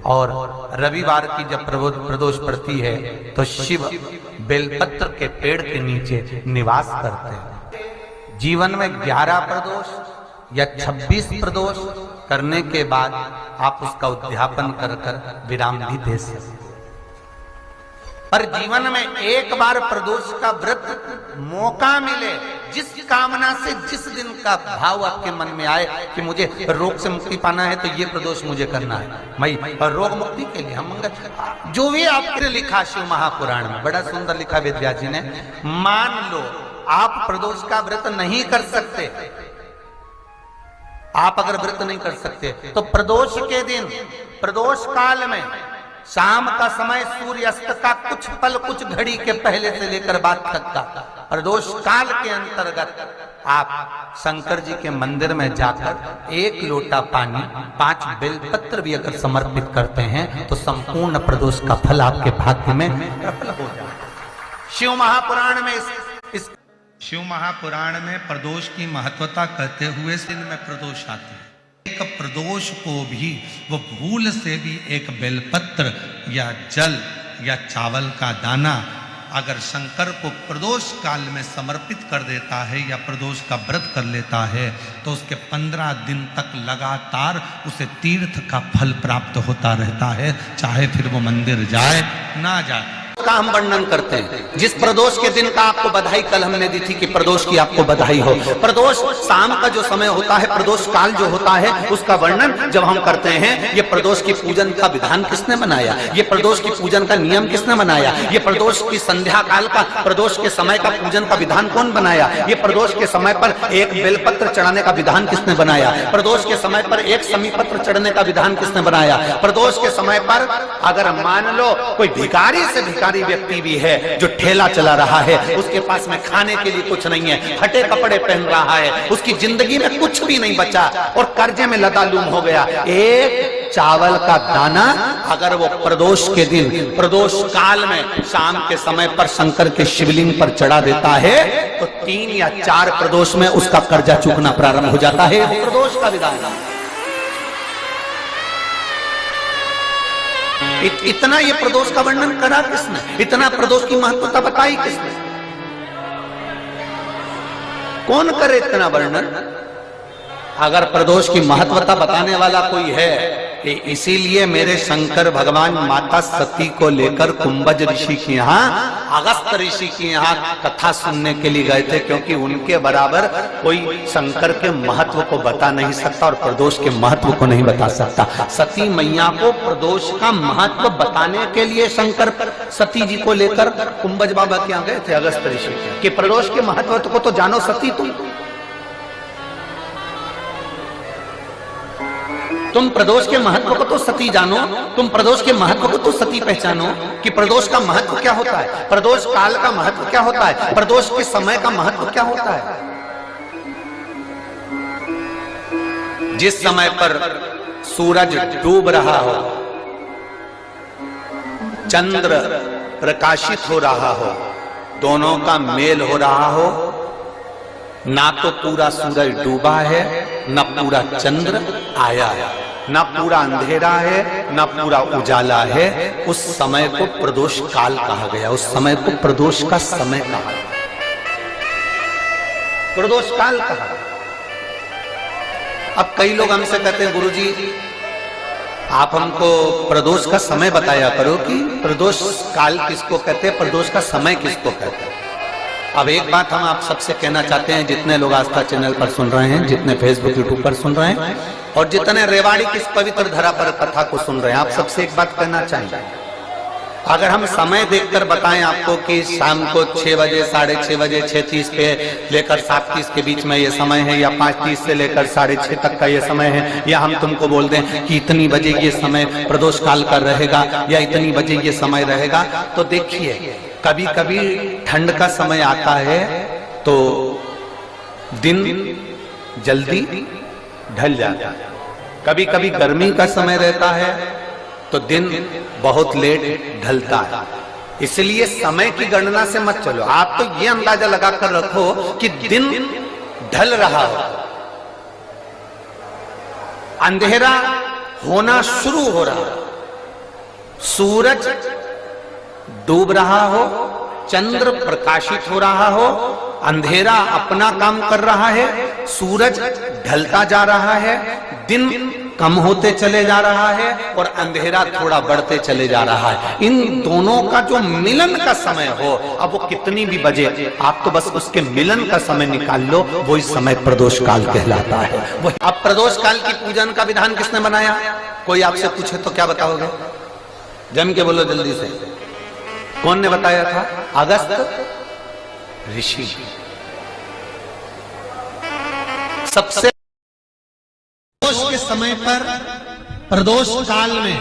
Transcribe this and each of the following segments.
और रविवार की जब प्रदोष पड़ती है तो शिव बेलपत्र के पेड़ के नीचे निवास करते हैं। जीवन में 11 प्रदोष या 26 प्रदोष करने के बाद आप उसका उद्यापन कर विराम भी दे सकते, पर जीवन में एक बार प्रदोष का व्रत मौका मिले, जिस कामना से जिस दिन का भाव आपके मन में आए कि मुझे रोग से मुक्ति पाना है तो ये प्रदोष मुझे करना है, मैं और रोग मुक्ति के लिए हम मंगल जो भी आपने लिखा शिव महापुराण में बड़ा सुंदर लिखा वेद व्यास जी ने। मान लो आप प्रदोष का व्रत नहीं कर सकते, आप अगर व्रत नहीं कर सकते तो प्रदोष के दिन प्रदोष काल में शाम का समय सूर्यास्त का कुछ पल कुछ घड़ी के पहले से लेकर बाद तक का प्रदोष काल के अंतर्गत आप शंकर जी के मंदिर में जाकर 1 लोटा पानी 5 बेलपत्र भी अगर समर्पित करते हैं तो संपूर्ण प्रदोष का फल आपके भाग्य में प्रबल हो जाए। शिव महापुराण में शिव महापुराण में प्रदोष की महत्वता कहते हुए दिन में प्रदोष आते हैं। एक प्रदोष को भी वो भूल से भी एक बेलपत्र या जल या चावल का दाना अगर शंकर को प्रदोष काल में समर्पित कर देता है या प्रदोष का व्रत कर लेता है तो उसके 15 दिन तक लगातार उसे तीर्थ का फल प्राप्त होता रहता है, चाहे फिर वो मंदिर जाए ना जाए। का हम वर्णन करते हैं। जिस प्रदोष के दिन का आपको बधाई कल हमने दी थी कि प्रदोष की आपको बधाई हो, प्रदोष शाम का जो समय होता है, प्रदोष काल जो होता है उसका वर्णन जब हम करते हैं, ये प्रदोष की पूजन का विधान किसने बनाया, ये प्रदोष की पूजन का नियम किसने बनाया, ये प्रदोष की संध्या काल का प्रदोष के समय का पूजन का विधान कौन बनाया, ये प्रदोष के समय पर एक बेलपत्र चढ़ाने का विधान किसने बनाया, प्रदोष के समय पर एक समीपत्र चढ़ने का विधान किसने बनाया, प्रदोष के समय पर अगर मान लो कोई भिखारी से भिखारी व्यक्ति भी है जो ठेला चला रहा है, उसके पास में खाने के लिए कुछ नहीं है, फटे कपड़े पहन रहा है, उसकी जिंदगी में कुछ भी नहीं बचा और कर्जे में लदालूम हो गया, एक चावल का दाना अगर वो प्रदोष के दिन प्रदोष काल में शाम के समय पर शंकर के शिवलिंग पर चढ़ा देता है तो 3 या 4 प्रदोष में उसका कर्जा चूकना प्रारंभ हो जाता है। प्रदोष का विधान इतना ये प्रदोष का वर्णन करा किसने, इतना प्रदोष की महत्वता बताई किसने, कौन करे इतना वर्णन। अगर प्रदोष की महत्वता बताने वाला कोई है, इसीलिए मेरे शंकर भगवान माता सती को लेकर कुंभज ऋषि के यहाँ अगस्त ऋषि के यहाँ कथा सुनने के लिए गए थे, क्योंकि उनके बराबर कोई शंकर के महत्व को बता नहीं सकता और प्रदोष के महत्व को नहीं बता सकता। सती मैया को प्रदोष का महत्व बताने के लिए शंकर सती जी को लेकर कुंभज बाबा के यहाँ गए थे अगस्त ऋषि कि प्रदोष के महत्व को तो जानो सती, तुम प्रदोष के महत्व को तो सती जानो, तुम प्रदोष के महत्व को तो सती पहचानो कि प्रदोष का महत्व क्या होता है, प्रदोष काल का महत्व क्या होता है, प्रदोष के समय का महत्व क्या होता है। जिस समय पर सूरज डूब रहा हो, चंद्र प्रकाशित हो रहा हो, दोनों का मेल हो रहा हो, ना तो पूरा सूरज डूबा है, ना पूरा चंद्र आया है, ना पूरा अंधेरा है, ना पूरा उजाला है, उस समय को प्रदोष काल कहा गया, उस समय को प्रदोष का समय कहा, प्रदोष काल कहा। अब कई लोग हमसे कहते हैं गुरुजी आप हमको प्रदोष का समय बताया करो कि प्रदोष काल किसको कहते हैं, प्रदोष का समय किसको कहते हैं। अब एक बात हम आप सबसे कहना चाहते हैं, जितने लोग आस्था चैनल पर सुन रहे हैं, जितने फेसबुक यूट्यूब पर सुन रहे हैं और जितने रेवाड़ी की इस पवित्र धरा पर कथा को सुन रहे हैं, आप सबसे एक बात कहना चाहेंगे, अगर हम समय देखकर बताएं आपको कि शाम को 6 बजे 6:30 बजे 6:30 पे लेकर 7:30 के बीच में ये समय है, या 5:30 से लेकर 6:30 तक का ये समय है, या हम तुमको बोल दें कि इतनी बजे ये समय प्रदोष काल का रहेगा या इतनी बजे ये समय रहेगा, तो देखिए कभी कभी ठंड का समय आता है तो दिन जल्दी ढल जाता है, कभी कभी गर्मी का समय रहता है तो दिन बहुत लेट ढलता है। इसलिए समय की गणना से मत चलो, आप तो ये अंदाजा लगाकर रखो कि दिन ढल रहा हो, अंधेरा होना शुरू हो रहा, सूरज डूब रहा हो, चंद्र प्रकाशित हो रहा हो, अंधेरा अपना काम कर रहा है, सूरज ढलता जा रहा है, दिन कम होते चले जा रहा है और अंधेरा थोड़ा बढ़ते चले जा रहा है, इन दोनों का जो मिलन का समय हो, अब वो कितनी भी बजे, आप तो बस उसके मिलन का समय निकाल लो, वही समय प्रदोष काल कहलाता है। वही अब प्रदोष काल की पूजन का विधान किसने बनाया? कोई आपसे पूछे तो क्या बताओगे? जम के बोलो जल्दी से, कौन ने बताया था? अगस्त ऋषि। सबसे प्रदोष के समय पर, प्रदोष काल में,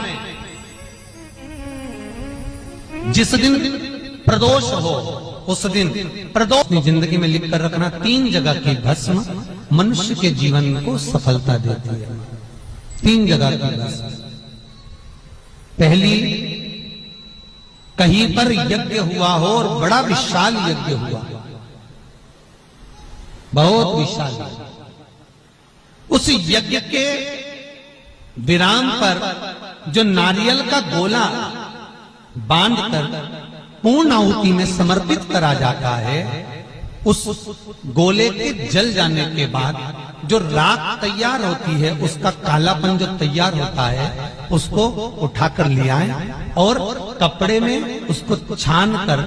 जिस दिन प्रदोष हो उस दिन प्रदोष अपनी जिंदगी में लिख कर रखना, 3 जगह की भस्म मनुष्य के जीवन को सफलता देती है। 3 जगह की भस्म। पहली, कहीं पर यज्ञ हुआ हो और बड़ा विशाल यज्ञ हुआ, बहुत विशाल, उस यज्ञ के विराम पर जो नारियल का गोला बांधकर पूर्ण आहुति में समर्पित करा जाता है, उस गोले के जल जाने के बाद जो राख तैयार होती है, उसका कालापन जो तैयार होता है, उसको उठाकर ले आए और कपड़े में उसको छान कर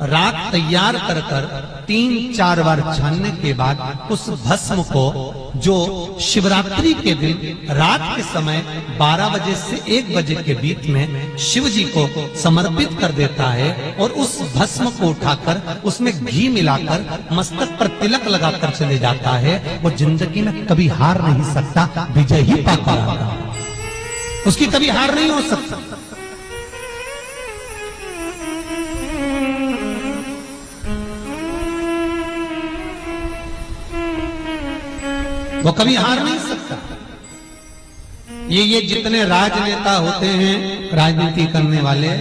राख तैयार कर 3-4 बार छानने के बाद उस भस्म को जो शिवरात्रि के दिन रात के समय 12 बजे से 1 बजे के बीच में शिव जी को समर्पित कर देता है और उस भस्म को उठाकर उसमें घी मिलाकर मस्तक पर तिलक लगाकर चले जाता है, वो जिंदगी में कभी हार नहीं सकता, विजय ही पाता रहता, उसकी कभी हार नहीं हो सकता। वो कभी हार नहीं सकता। ये जितने राजनेता होते हैं, राजनीति करने वाले,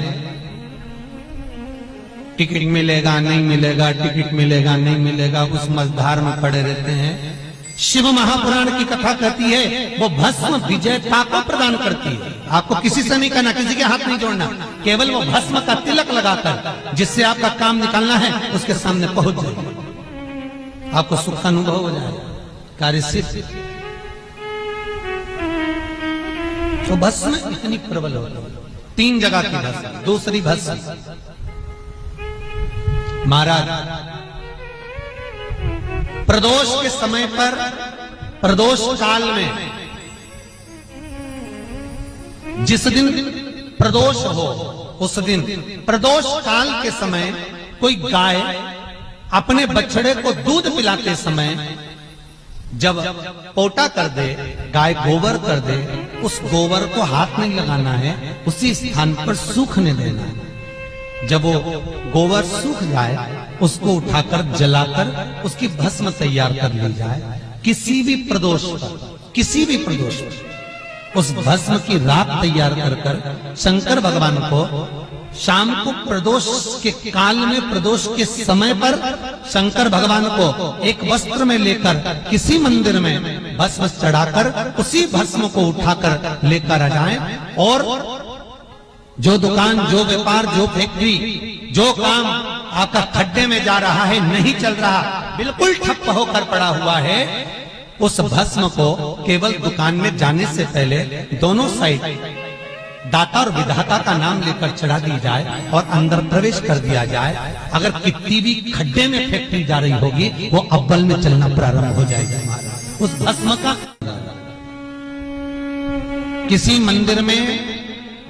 टिकट मिलेगा नहीं मिलेगा, टिकट मिलेगा नहीं मिलेगा, उस मझधार में पड़े रहते हैं। शिव महापुराण की कथा कहती है वो भस्म विजयता को प्रदान करती है। आपको किसी से नहीं करना, किसी के हाथ नहीं जोड़ना, केवल वो भस्म का तिलक लगाकर जिससे आपका काम निकालना है उसके सामने पहुंच जाए, आपको सुख का अनुभव हो जाए, कार्य सिद्ध। तो भस्म इतनी प्रबल हो, 3 जगह की भस्म। दूसरी भस्म, महाराज प्रदोष के समय पर, प्रदोष काल में, जिस दिन प्रदोष हो उस दिन प्रदोष काल के समय कोई गाय अपने बछड़े को दूध पिलाते समय जब पोटा कर दे, गाय गोबर कर दे, उस गोबर को हाथ नहीं लगाना है, उसी स्थान पर सूखने देना है। जब वो गोबर सूख जाए उसको उठाकर जलाकर उसकी भस्म तैयार कर ली जाए। किसी भी प्रदोष पर, किसी भी प्रदोष पर उस भस्म की राख तैयार कर शंकर भगवान को शाम को प्रदोष के काल में, प्रदोष के समय पर शंकर भगवान को एक वस्त्र में लेकर किसी मंदिर में भस्म चढ़ाकर उसी भस्म को उठाकर लेकर आ जाएं और जो दुकान, जो व्यापार, जो फैक्ट्री, जो काम आपका खड्डे में जा रहा है, नहीं चल रहा, बिल्कुल ठप्प होकर पड़ा हुआ है, उस भस्म को केवल दुकान में जाने से पहले दोनों साइड दाता और विधाता का नाम लेकर चढ़ा दी जाए और अंदर प्रवेश कर दिया जाए। अगर कितनी भी खड्डे में फैक्ट्री जा रही होगी, वो अव्वल में चलना प्रारंभ हो जाएगी। उस भस्म का किसी मंदिर में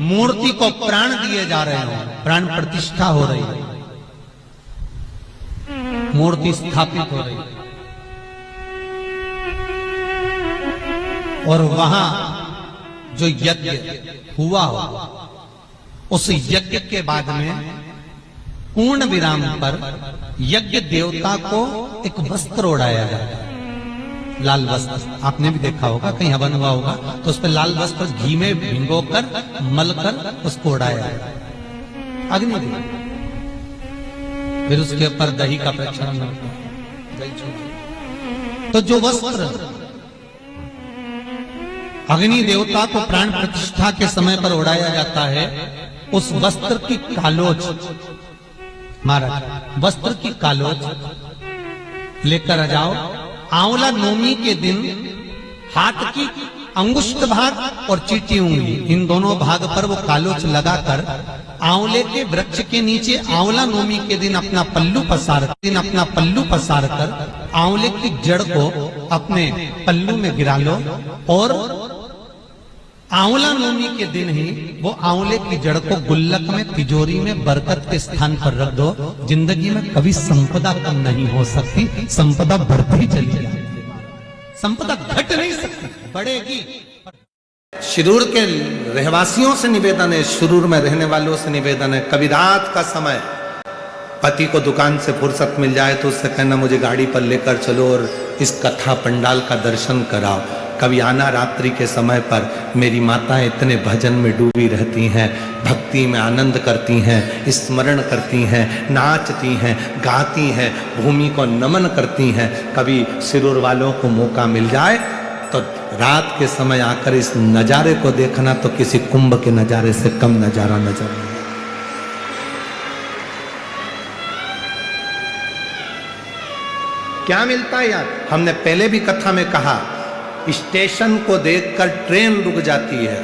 मूर्ति को प्राण दिए जा रहे हो, प्राण प्रतिष्ठा हो रही है, मूर्ति स्थापित हो रही है, और वहां जो यज्ञ हुआ हो, उस यज्ञ के बाद में पूर्ण विराम पर यज्ञ देवता को एक वस्त्र ओढ़ाया जाता है, लाल वस्त्र। आपने भी देखा होगा, कहीं हवन हुआ होगा तो उस पर लाल वस्त्र घी में भिगोकर मलकर उसको उड़ाया अग्नि देव, फिर उसके ऊपर दही का प्रक्षालन होता है। तो जो वस्त्र अग्नि देवता को प्राण प्रतिष्ठा के समय पर उड़ाया जाता है, उस वस्त्र की कालोच, महाराज वस्त्र की कालोच लेकर आ जाओ। आंवला नवमी के दिन हाथ की अंगुष्ठ भाग और चीटी उंगली, इन दोनों भाग पर वो कालोच लगाकर आंवले के वृक्ष के नीचे आंवला नवमी के दिन अपना पल्लू पसार कर आंवले की जड़ को अपने पल्लू में गिरा लो और आंवला नवमी के दिन ही वो आंवले की जड़ को गुल्लक में, तिजोरी में, बरकत के स्थान पर रख दो। जिंदगी में कभी संपदा कम नहीं हो सकती, संपदा बढ़ती चली जाएगी, संपदा घट नहीं सकती, बढ़ेगी। शिरूर के रहवासियों से निवेदन है, शिरूर में रहने वालों से निवेदन है, कभी रात का समय पति को दुकान से फुर्सत मिल जाए तो उससे कहना मुझे गाड़ी पर लेकर चलो और इस कथा पंडाल का दर्शन कराओ। कभी आना रात्रि के समय पर, मेरी माताएं इतने भजन में डूबी रहती हैं, भक्ति में आनंद करती हैं, स्मरण करती हैं, नाचती हैं, गाती हैं, भूमि को नमन करती हैं। कभी शिरूर वालों को मौका मिल जाए तो रात के समय आकर इस नजारे को देखना तो किसी कुंभ के नजारे से कम नजारा नजर नहीं। क्या मिलता है यार? हमने पहले भी कथा में कहा, स्टेशन को देखकर ट्रेन रुक जाती है,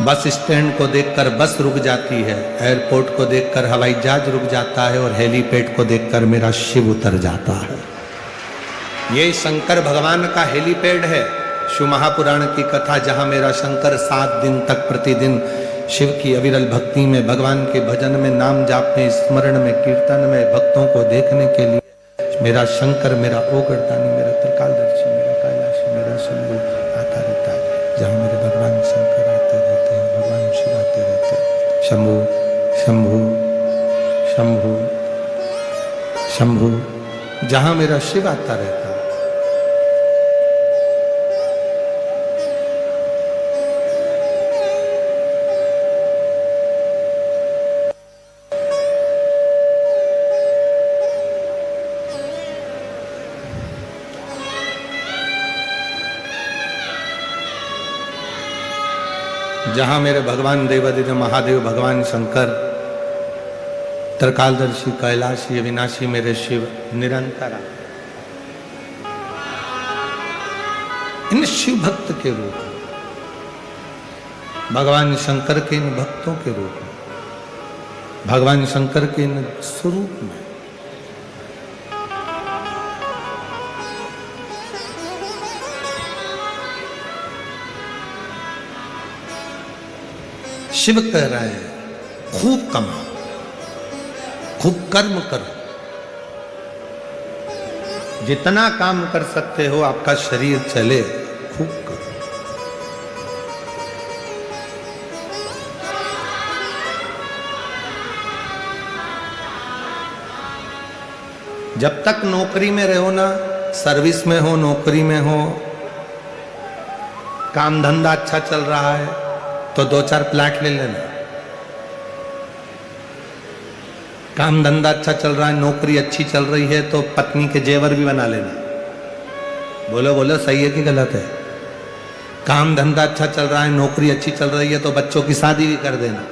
बस स्टैंड को देखकर बस रुक जाती है, एयरपोर्ट को देखकर हवाई जहाज रुक जाता है और हेलीपैड को देखकर मेरा शिव उतर जाता है। ये शंकर भगवान का हेलीपैड है। शिव महापुराण की कथा, जहां मेरा शंकर 7 दिन तक प्रतिदिन शिव की अविरल भक्ति में, भगवान के भजन में, नाम जाप में, स्मरण में, कीर्तन में, भक्तों को देखने के लिए मेरा शंकर, मेरा ओगरदानी, मेरा त्रिकालदर्शी, मेरा कैलाशी, मेरा शंभू आता रहता है। जहाँ मेरे भगवान शंकर आते रहते हैं, भगवान शिव आते रहते हैं। शंभू शंभू शंभू शंभू, जहाँ मेरा शिव आता रहता है। जहां मेरे भगवान देवादिदेव महादेव, भगवान शंकर, त्रिकालदर्शी, कैलाशी, अविनाशी मेरे शिव निरंतर इन शिव भक्त के रूप में, भगवान शंकर के इन भक्तों के रूप में, भगवान शंकर के इन स्वरूप में शिव कह रहा है, खूब कमाओ, खूब कर्म करो, जितना काम कर सकते हो, आपका शरीर चले, खूब करो। जब तक नौकरी में रहो ना, सर्विस में हो, नौकरी में हो, काम धंधा अच्छा चल रहा है तो 2-4 प्लाट ले लेना। काम धंधा अच्छा चल रहा है, नौकरी अच्छी चल रही है तो पत्नी के जेवर भी बना लेना। बोलो बोलो, सही है कि गलत है? काम धंधा अच्छा चल रहा है, नौकरी अच्छी चल रही है तो बच्चों की शादी भी कर देना।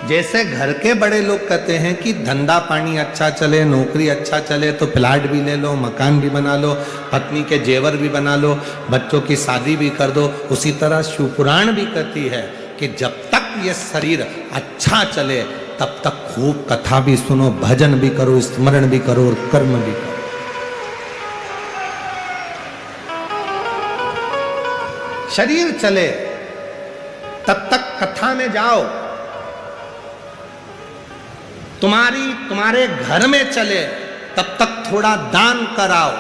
जैसे घर के बड़े लोग कहते हैं कि धंधा पानी अच्छा चले, नौकरी अच्छा चले तो प्लाट भी ले लो, मकान भी बना लो, पत्नी के जेवर भी बना लो, बच्चों की शादी भी कर दो, उसी तरह शिवपुराण भी कहती है कि जब तक ये शरीर अच्छा चले तब तक खूब कथा भी सुनो, भजन भी करो, स्मरण भी करो और कर्म भी करो। शरीर चले तब तक कथा में जाओ, तुम्हारे घर में चले तब तक थोड़ा दान कराओ।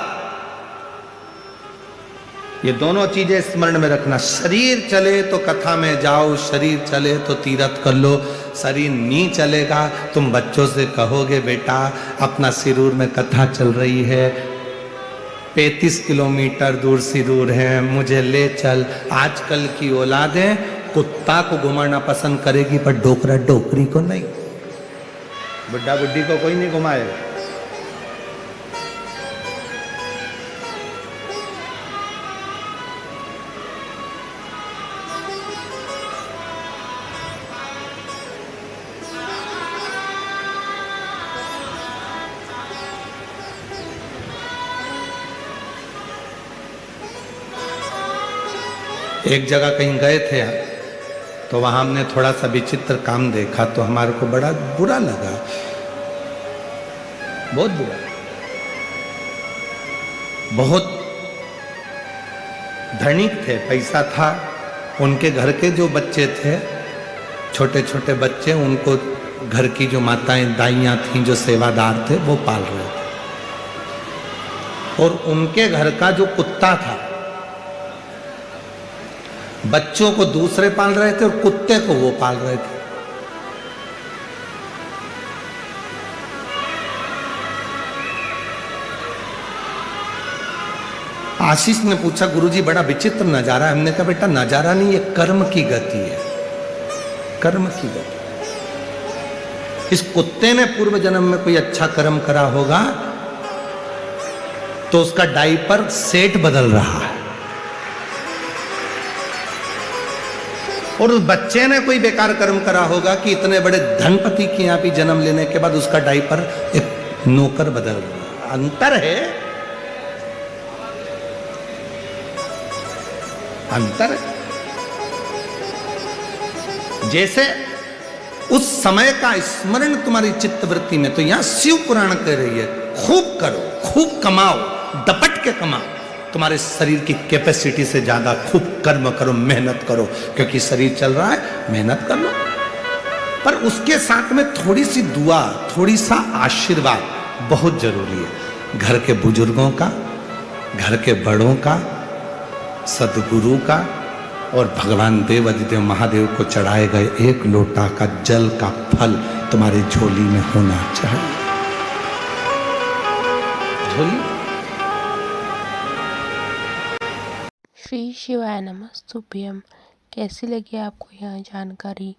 ये दोनों चीजें स्मरण में रखना। शरीर चले तो कथा में जाओ, शरीर चले तो तीर्थ कर लो। शरीर नहीं चलेगा, तुम बच्चों से कहोगे बेटा अपना शिरूर में कथा चल रही है, 35 किलोमीटर दूर शिरूर है, मुझे ले चल। आजकल की औलादें कुत्ता को घुमाना पसंद करेगी पर डोकरा डोकरी को नहीं, बुढ़ा बुढ़ी को कोई नहीं घुमाएगा। एक जगह कहीं गए थे तो वहां हमने थोड़ा सा विचित्र काम देखा तो हमारे को बड़ा बुरा लगा, बहुत बुरा। बहुत धनिक थे, पैसा था, उनके घर के जो बच्चे थे, छोटे छोटे बच्चे, उनको घर की जो माताएं दाइयां थीं, जो सेवादार थे, वो पाल रहे थे। और उनके घर का जो कुत्ता था, बच्चों को दूसरे पाल रहे थे और कुत्ते को वो पाल रहे थे। आशीष ने पूछा, गुरुजी बड़ा विचित्र नजारा है। हमने कहा बेटा नजारा नहीं, ये कर्म की गति है, कर्म की गति। इस कुत्ते ने पूर्व जन्म में कोई अच्छा कर्म करा होगा तो उसका डायपर सेट बदल रहा है, और उस बच्चे ने कोई बेकार कर्म करा होगा कि इतने बड़े धनपति के यहां भी जन्म लेने के बाद उसका डायपर एक नौकर बदल रहा है। अंतर है, अंतर है। जैसे उस समय का स्मरण तुम्हारी चित्तवृत्ति में, तो यहां शिव पुराण कह रही है, खूब करो, खूब कमाओ, दपट के कमाओ, तुम्हारे शरीर की कैपेसिटी से ज्यादा खूब कर्म करो, मेहनत करो, क्योंकि शरीर चल रहा है, मेहनत कर लो। पर उसके साथ में थोड़ी सी दुआ, थोड़ी सा आशीर्वाद बहुत जरूरी है। घर के बुजुर्गों का, घर के बड़ों का, सदगुरु का, और भगवान देव अधिदेव महादेव को चढ़ाए गए एक लोटा का जल का फल तुम्हारी झोली में होना चाहिए। झोली। श्री शिवाय नमस्तुभ्यम। कैसी लगी आपको यह जानकारी?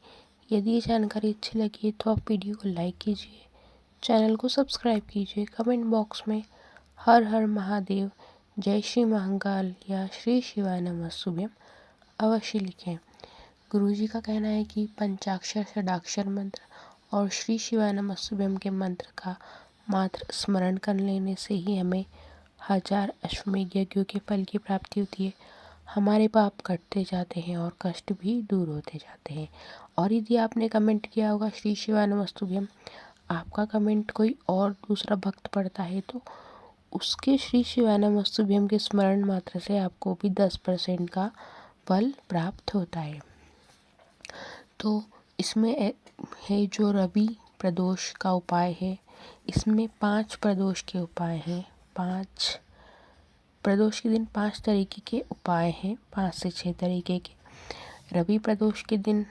यदि ये जानकारी अच्छी लगी तो आप वीडियो को लाइक कीजिए, चैनल को सब्सक्राइब कीजिए, कमेंट बॉक्स में हर हर महादेव, जय श्री महाकाल या श्री शिवाय नमस्तुभ्यम अवश्य लिखें। गुरुजी का कहना है कि पंचाक्षर षडाक्षर मंत्र और श्री शिवाय नमस्तुभ्यम के मंत्र का मात्र स्मरण कर लेने से ही हमें 1000 अश्वमेध यज्ञों के फल की प्राप्ति होती है। हमारे पाप कटते जाते हैं और कष्ट भी दूर होते जाते हैं। और यदि आपने कमेंट किया होगा श्री शिवाय नमस्तुभ्यम, आपका कमेंट कोई और दूसरा भक्त पढ़ता है तो उसके श्री शिवाय नमस्तुभ्यम के स्मरण मात्र से आपको भी 10% का फल प्राप्त होता है। तो इसमें है जो रवि प्रदोष का उपाय है, इसमें 5 प्रदोष के उपाय हैं। 5 प्रदोष के दिन 5 तरीके के उपाय हैं, 5 से 6 तरीके के। रवि प्रदोष के दिन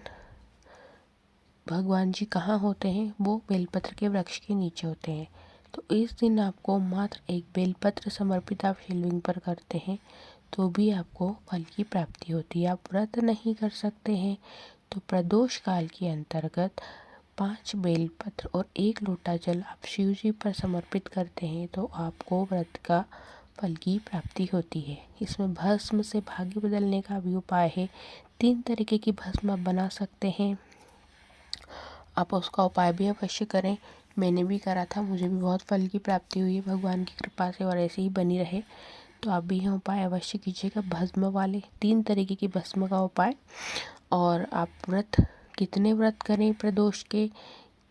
भगवान जी कहाँ होते हैं? वो बेलपत्र के वृक्ष के नीचे होते हैं। तो इस दिन आपको मात्र एक बेलपत्र समर्पित आप शिवलिंग पर करते हैं तो भी आपको फल की प्राप्ति होती है। आप व्रत नहीं कर सकते हैं तो प्रदोष काल के अंतर्गत 5 बेलपत्र और 1 लोटा जल आप शिव जी पर समर्पित करते हैं तो आपको व्रत का फल की प्राप्ति होती है। इसमें भस्म से भाग्य बदलने का भी उपाय है। 3 तरीके की भस्म आप बना सकते हैं, आप उसका उपाय भी अवश्य करें। मैंने भी करा था, मुझे भी बहुत फल की प्राप्ति हुई है भगवान की कृपा से, और ऐसे ही बनी रहे। तो आप भी यह उपाय अवश्य कीजिएगा, भस्म वाले 3 तरीके की भस्म का उपाय। और आप व्रत कितने व्रत करें प्रदोष के,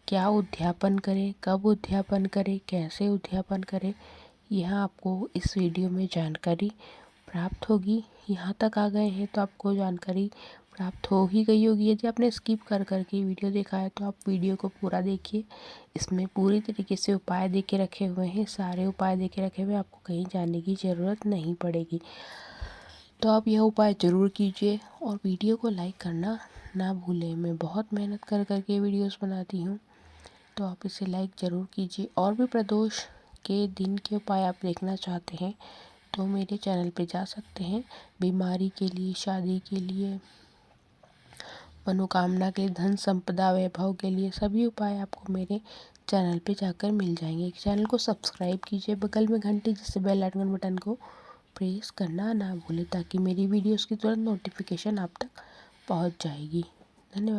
क्या उद्यापन करें, कब उद्यापन करें, कैसे उद्यापन करें, यह आपको इस वीडियो में जानकारी प्राप्त होगी। यहाँ तक आ गए हैं तो आपको जानकारी प्राप्त हो ही गई होगी। यदि आपने स्किप कर के वीडियो देखा है तो आप वीडियो को पूरा देखिए, इसमें पूरी तरीके से उपाय दे के रखे हुए हैं, सारे उपाय दे के रखे हुए हैं, आपको कहीं जाने की ज़रूरत नहीं पड़ेगी। तो आप यह उपाय ज़रूर कीजिए और वीडियो को लाइक करना ना भूलें। मैं बहुत मेहनत कर के वीडियोस बनाती हूँ, तो आप इसे लाइक ज़रूर कीजिए। और भी प्रदोष के दिन के उपाय आप देखना चाहते हैं तो मेरे चैनल पे जा सकते हैं। बीमारी के लिए, शादी के लिए, मनोकामना के लिए, धन संपदा वैभव के लिए, सभी उपाय आपको मेरे चैनल पे जाकर मिल जाएंगे। चैनल को सब्सक्राइब कीजिए, बगल में घंटी जिससे बेल आइकन बटन को प्रेस करना ना भूलें ताकि मेरी वीडियोस की तुरंत नोटिफिकेशन आप तक पहुंच जाएगी। धन्यवाद।